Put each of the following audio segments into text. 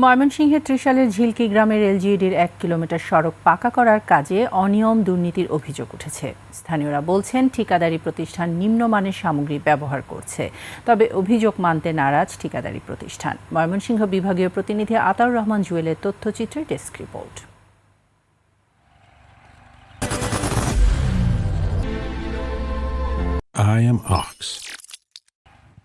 ময়মনসিংহের ত্রিশালের ঝিলকি গ্রামের এলজিইডির 1 কিলোমিটার সড়ক পাকা করার কাজে অনিয়ম দুর্নীতির অভিযোগ উঠেছে। স্থানীয়রা বলছেন ঠিকাদারি প্রতিষ্ঠান নিম্নমানের সামগ্রী ব্যবহার করছে, তবে অভিযোগ মানতে নারাজ ঠিকাদারি প্রতিষ্ঠান। ময়মনসিংহ বিভাগীয় প্রতিনিধি আতাউর রহমান জুয়েলের তথ্যচিত্রে desk report. I am Ox.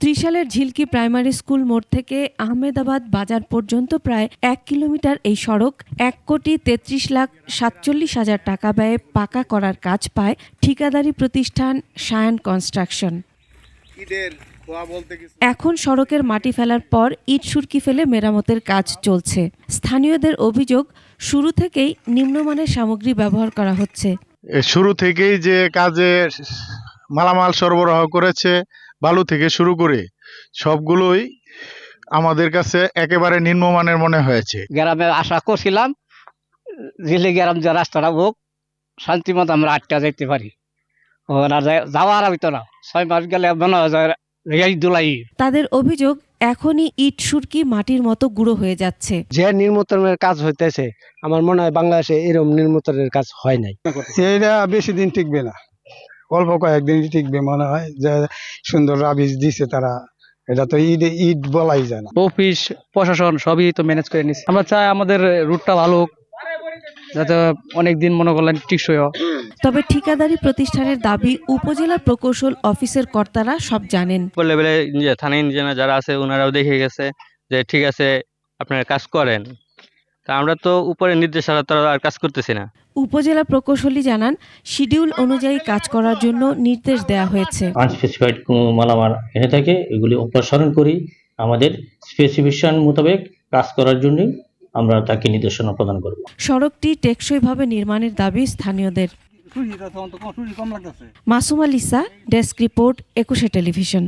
ত্রিশালের ঝিলকি প্রাইমারি স্কুল মোড় থেকে আহমেদাবাদ বাজার পর্যন্ত প্রায় 1 কিলোমিটার এই সড়ক 1,33,47,000 টাকা ব্যয়ে পাকা করার কাজ পায় ঠিকাদারি প্রতিষ্ঠান সায়ান কনস্ট্রাকশন। এখন সড়কের মাটি ফেলার পর ইট সুরকি ফেলে মেরামতের কাজ চলছে। স্থানীয়দের অভিযোগ, শুরু থেকেই নিম্নমানের সামগ্রী ব্যবহার করা হচ্ছে। শুরু থেকেই যে কাজে মালামাল সরবরাহ করেছে, বালু থেকে শুরু করে সবগুলোই আমাদের কাছে একেবারে নিম্নমানের মনে হয়েছে। গ্রামে আশা করছিলাম ঝিলি গ্রাম যে রাস্তাটা হোক, শান্তিমতো আমরা আটটা যেতে পারি। যাওয়ার হইতো না, 6 মাস গেলে মনে হয় দুলাই। তাদের অভিযোগ, এখনই ইট সুরকি মাটির মতো গুঁড়ো হয়ে যাচ্ছে। যে নির্মূলনের কাজ হইতেছে, আমার মনে হয় বাংলাদেশে এরকম নির্মূলনের কাজ হয় নাই। এটা বেশি দিন টিকবে না, অল্প কয়েকদিন টিকবে মনে হয়। যে সুন্দর রাবিশ দিছে তারা, এটা তো ইট বলাই যায় না। অফিস প্রশাসন সবই তো ম্যানেজ করে নিচ্ছে। আমরা চাই আমাদের রুটটা ভালো হোক, যাতে অনেকদিন মনে করলেন টিকসই হোক। তবে ঠিকাদারি প্রতিষ্ঠানের দাবি, উপজেলা প্রকৌশল অফিসের কর্তারা সব জানেন। লেভেলে থানা ইঞ্জিনিয়ার যারা আছে ওনারাও দেখে গেছে যে ঠিক আছে আপনারা কাজ করেন, তা আমরা তো উপরে নির্দেশ ছাড়া তো আর কাজ করতেছি না। উপজেলা প্রকৌশলী জানান, শিডিউল অনুযায়ী কাজ করার জন্য নির্দেশ দেওয়া হয়েছে। আনস্পেসিফাইড মালামাল এনে থাকে, এগুলি অপসারণ করি আমাদের স্পেসিফিকেশন মোতাবেক কাজ করার জন্য আমরা তাকে নির্দেশনা প্রদান করব। সড়কটি টেকসইভাবে নির্মাণের দাবি স্থানীয়দের। Masuma Lisa, desk report, 21 television.